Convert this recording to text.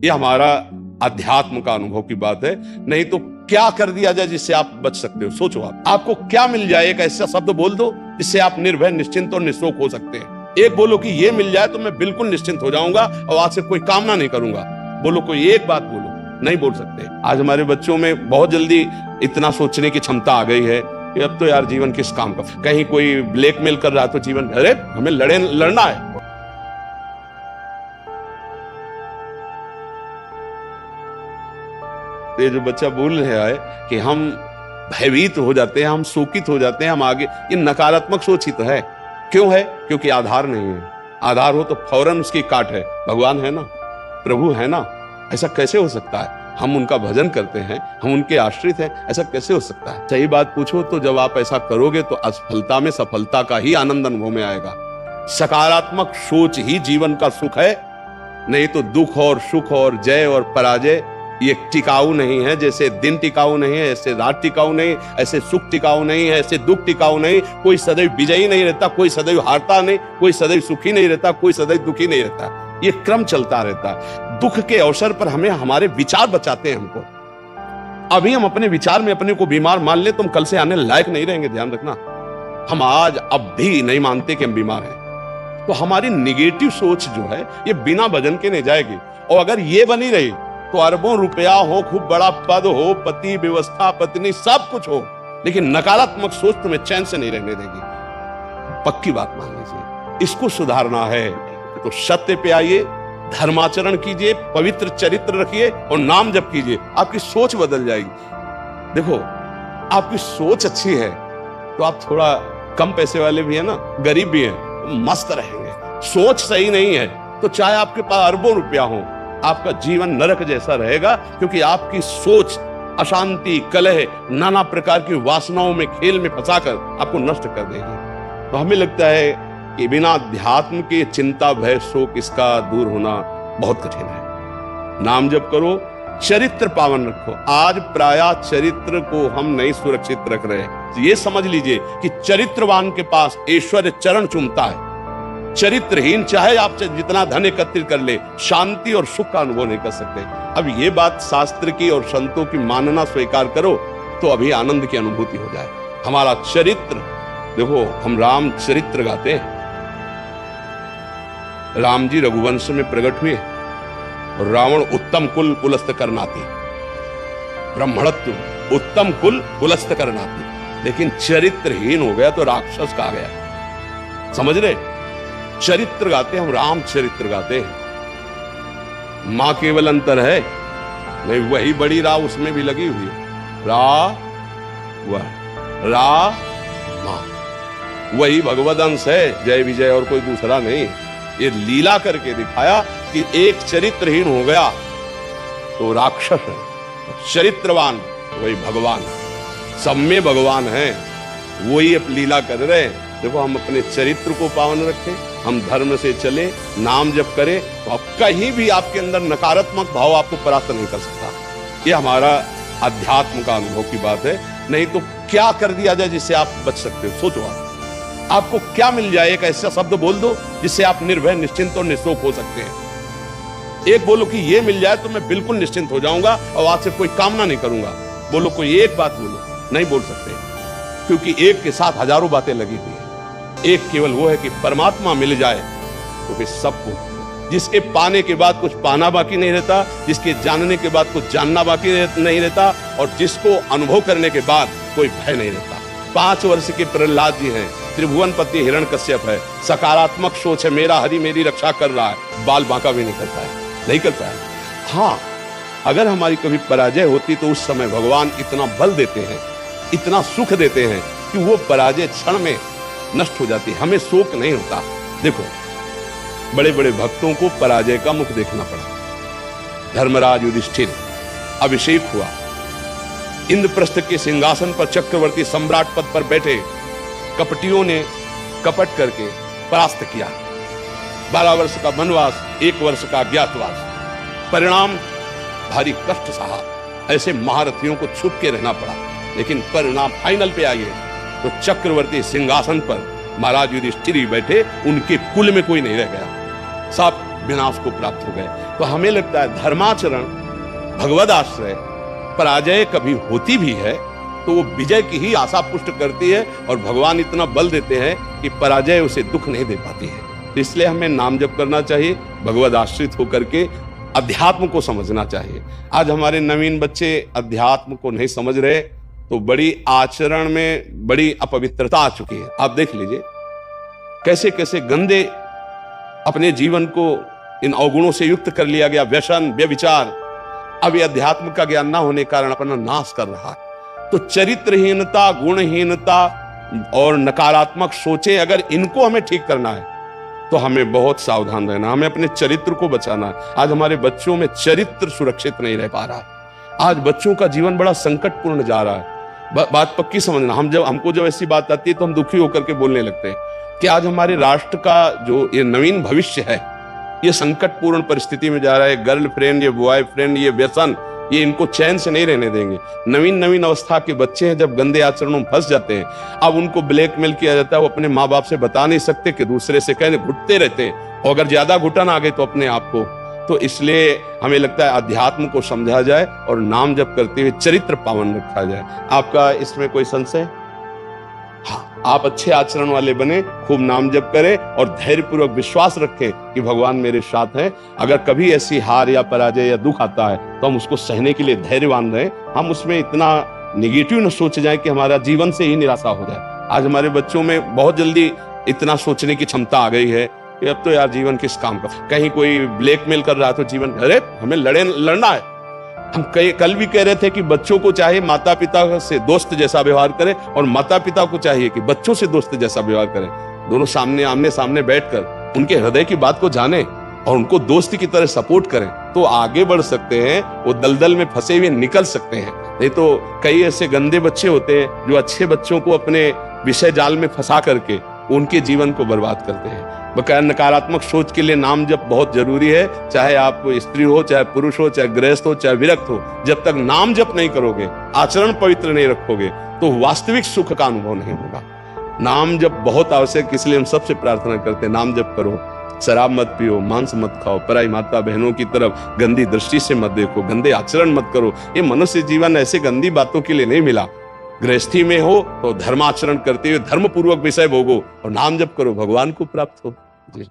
ये हमारा अध्यात्म का अनुभव की बात है। नहीं तो क्या कर दिया जाए जिससे आप बच सकते हो? सोचो आपको क्या मिल जाए? एक ऐसा शब्द बोल दो जिससे आप निर्भय, निश्चिंत और निःशोक हो सकते हैं। एक बोलो कि ये मिल जाए तो मैं बिल्कुल निश्चिंत हो जाऊंगा और आज से कोई कामना नहीं करूंगा। बोलो, कोई एक बात बोलो। नहीं बोल सकते। आज हमारे बच्चों में बहुत जल्दी इतना सोचने की क्षमता आ गई है कि अब तो यार जीवन किस काम का। कहीं कोई ब्लैकमेल कर रहा है तो जीवन, अरे हमें लड़ना है। ये जो बच्चा बोल रहा है कि हम भयभीत हो जाते हैं, हम शोकित हो जाते हैं, हम आगे, ये नकारात्मक सोच ही तो है। क्यों है? क्योंकि आधार नहीं है। आधार हो तो फौरन उसकी काट है। भगवान है ना, प्रभु है ना, ऐसा कैसे हो सकता है? हम उनका भजन करते हैं, हम उनके आश्रित हैं, ऐसा कैसे हो सकता है? सही बात पूछो तो जब आप ऐसा करोगे तो असफलता में सफलता का ही आनंद अनुभव में आएगा। सकारात्मक सोच ही जीवन का सुख है। नहीं तो दुख और सुख और जय और पराजय ये टिकाऊ नहीं है। जैसे दिन टिकाऊ नहीं है, ऐसे रात टिकाऊ नहीं, ऐसे सुख टिकाऊ नहीं है, ऐसे दुख टिकाऊ नहीं। कोई सदैव विजयी नहीं रहता, कोई सदैव हारता नहीं, कोई सदैव सुखी नहीं रहता, कोई सदैव दुखी नहीं रहता। ये क्रम चलता रहता है। दुख के अवसर पर हमें हमारे विचार बचाते हैं हमको। अभी हम अपने विचार में अपने को बीमार मान ले तो हम कल से आने लायक नहीं रहेंगे। ध्यान रखना, हम आज अब भी नहीं मानते कि हम बीमार हैं। तो हमारी निगेटिव सोच जो है ये बिना भजन के नहीं जाएगी। और अगर ये बनी रही तो अरबों रुपया हो, खूब बड़ा पद हो, पति, व्यवस्था, पत्नी, सब कुछ हो, लेकिन नकारात्मक सोच तुम्हें चैन से नहीं रहने देगी। पक्की बात मान लीजिए। इसको सुधारना है तो सत्य पे आइए, धर्माचरण कीजिए, पवित्र चरित्र रखिए और नाम जप कीजिए। आपकी सोच बदल जाएगी। देखो, आपकी सोच अच्छी है तो आप थोड़ा कम पैसे वाले भी है ना, गरीब भी है, तो मस्त रहेंगे। सोच सही नहीं है तो चाहे आपके पास अरबों रुपया हो, आपका जीवन नरक जैसा रहेगा। क्योंकि आपकी सोच अशांति, कलह, नाना प्रकार की वासनाओं में, खेल में फंसाकर आपको नष्ट कर देगी। तो हमें लगता है कि बिना अध्यात्म के चिंता, भय, शोक इसका दूर होना बहुत कठिन है। नाम जप करो, चरित्र पावन रखो। आज प्रायः चरित्र को हम नहीं सुरक्षित रख रहे हैं। ये समझ लीजिए कि चरित्रवान के पास ऐश्वर्य चरण चूमता है। चरित्रहीन चाहे आप जितना धन एकत्रित कर ले, शांति और सुख का अनुभव नहीं कर सकते। अब ये बात शास्त्र की और संतों की मानना स्वीकार करो तो अभी आनंद की अनुभूति हो जाए। हमारा चरित्र देखो, हम राम चरित्र गाते हैं। राम जी रघुवंश में प्रकट हुए और रावण उत्तम कुल कुलस्थ करनाती, ब्राह्मणत्व उत्तम कुल कुलस्थ करनाती, लेकिन चरित्रहीन हो गया तो राक्षस कहा गया। समझ रहे? चरित्र गाते हैं हम, राम चरित्र गाते हैं। मां केवल अंतर है नहीं, वही बड़ी रा उसमें भी लगी हुई है। रा मां, वही भगवद अंश है, जय विजय और कोई दूसरा नहीं। ये लीला करके दिखाया कि एक चरित्रहीन हो गया तो राक्षस है, चरित्रवान वही भगवान। सब में भगवान है, वही अब लीला कर रहे हैं। देखो, हम अपने चरित्र को पावन रखें, हम धर्म से चले, नाम जप करें तो आप कहीं भी आपके अंदर नकारात्मक भाव आपको परास्त नहीं कर सकता। ये हमारा अध्यात्म का अनुभव की बात है। नहीं तो क्या कर दिया जाए जिससे आप बच सकते हो? सोचो आपको क्या मिल जाए? एक ऐसा शब्द बोल दो जिससे आप निर्भय, निश्चिंत और निःशोक हो सकते हैं। एक बोलो कि ये मिल जाए तो मैं बिल्कुल निश्चिंत हो जाऊंगा और आज से कोई कामना नहीं करूंगा। बोलो, कोई एक बात बोलो। नहीं बोल सकते, क्योंकि एक के साथ हजारों बातें लगी हुई है। एक केवल वो है कि परमात्मा मिल जाए तो फिर सब कुछ। जिसके पाने के बाद कुछ पाना बाकी नहीं रहता, जिसके जानने के बाद कुछ जानना बाकी नहीं रहता, और जिसको अनुभव करने के बाद कोई भय नहीं रहता। 5 वर्ष के प्रहलाद जी हैं, त्रिभुवनपति हिरण्यकश्यप है, सकारात्मक सोच है, मेरा हरि मेरी रक्षा कर रहा है, बाल बांका भी नहीं करता है, नहीं करता है। हाँ, अगर हमारी कभी पराजय होती तो उस समय भगवान इतना बल देते हैं, इतना सुख देते हैं कि वो पराजय क्षण में नष्ट हो जाती है, हमें शोक नहीं होता। देखो, बड़े बड़े भक्तों को पराजय का मुख देखना पड़ा। धर्मराज युधिष्ठिर अभिषेक हुआ, इंद्रप्रस्थ के सिंहासन पर चक्रवर्ती सम्राट पद पर बैठे, कपटियों ने कपट करके परास्त किया। 12 वर्ष का वनवास, 1 वर्ष का अज्ञातवास, परिणाम भारी कष्ट सहा। ऐसे महारथियों को छुप के रहना पड़ा, लेकिन परिणाम फाइनल पे आइए तो चक्रवर्ती सिंहासन पर महाराज युधिष्ठिर बैठे, उनके कुल में कोई नहीं रह गया, सब विनाश को प्राप्त हो गए। तो हमें लगता है धर्माचरण, भगवद आश्रय, पराजय कभी होती भी है तो वो विजय की ही आशा पुष्ट करती है, और भगवान इतना बल देते हैं कि पराजय उसे दुख नहीं दे पाती है। तो इसलिए हमें नाम जप करना चाहिए, भगवद आश्रित होकर के अध्यात्म को समझना चाहिए। आज हमारे नवीन बच्चे अध्यात्म को नहीं समझ रहे, तो बड़ी आचरण में बड़ी अपवित्रता आ चुकी है। आप देख लीजिए कैसे कैसे गंदे अपने जीवन को इन अवगुणों से युक्त कर लिया गया, व्यसन, व्यभिचार। अब ये अध्यात्म का ज्ञान ना होने के कारण अपना नाश कर रहा है। तो चरित्रहीनता, गुणहीनता और नकारात्मक सोचें, अगर इनको हमें ठीक करना है तो हमें बहुत सावधान रहना, हमें अपने चरित्र को बचाना है। आज हमारे बच्चों में चरित्र सुरक्षित नहीं रह पा रहा है। आज बच्चों का जीवन बड़ा संकटपूर्ण जा रहा है। बात पक्की समझना, हमको जब ऐसी बात आती है तो हम दुखी होकर के बोलने लगते हैं कि आज हमारे राष्ट्र का जो ये नवीन भविष्य है, ये संकटपूर्ण परिस्थिति में जा रहा है। गर्लफ्रेंड, ये बॉयफ्रेंड, ये व्यसन, ये इनको चैन से नहीं रहने देंगे। नवीन अवस्था के बच्चे हैं, जब गंदे आचरणों में फंस जाते हैं, अब उनको ब्लैकमेल किया जाता है। वो अपने माँ बाप से बता नहीं सकते कि दूसरे से कहने घुटते रहते हैं, और अगर ज्यादा घुटन आ गई तो अपने आप को। तो इसलिए हमें लगता है अध्यात्म को समझा जाए और नाम जप करते हुए चरित्र पावन रखा जाए। आपका इसमें कोई संशय? हाँ, आप अच्छे आचरण वाले बने, खूब नाम जप करें और धैर्यपूर्वक विश्वास रखें कि भगवान मेरे साथ हैं। अगर कभी ऐसी हार या पराजय या दुख आता है तो हम उसको सहने के लिए धैर्यवान रहें। हम उसमें इतना निगेटिव न सोच जाए कि हमारा जीवन से ही निराशा हो जाए। आज हमारे बच्चों में बहुत जल्दी इतना सोचने की क्षमता आ गई है कि अब तो यार जीवन किस काम का। कहीं कोई ब्लैकमेल कर रहा है तो जीवन, अरे हमें लड़ना है। हम कल भी कह रहे थे कि बच्चों को चाहे माता पिता से दोस्त जैसा व्यवहार करें, और माता पिता को चाहिए कि बच्चों से दोस्त जैसा व्यवहार करें। दोनों आमने सामने बैठकर उनके हृदय की बात को जाने और उनको दोस्त की तरह सपोर्ट करें, तो आगे बढ़ सकते हैं। वो दलदल में फंसे हुए निकल सकते हैं। नहीं तो कई ऐसे गंदे बच्चे होते हैं जो अच्छे बच्चों को अपने विषय जाल में फंसा करके उनके जीवन को बर्बाद करते हैं। बकाया नकारात्मक सोच के लिए नाम जप बहुत जरूरी है। चाहे आप स्त्री हो, चाहे पुरुष हो, चाहे गृहस्थ हो, चाहे विरक्त हो, जब तक नाम जप नहीं करोगे, आचरण पवित्र नहीं रखोगे, तो वास्तविक सुख का अनुभव नहीं होगा। नाम जप बहुत आवश्यक, इसलिए हम सबसे प्रार्थना करते हैं नाम जप करो। शराब मत पियो, मांस मत खाओ, पराई माता बहनों की तरफ गंदी दृष्टि से मत देखो, गंदे आचरण मत करो। ये मनुष्य जीवन ऐसे गंदी बातों के लिए नहीं मिला। गृहस्थी में हो तो धर्माचरण करते हुए धर्म पूर्वक विषय भोगो और नाम जप करो, भगवान को प्राप्त हो। जी।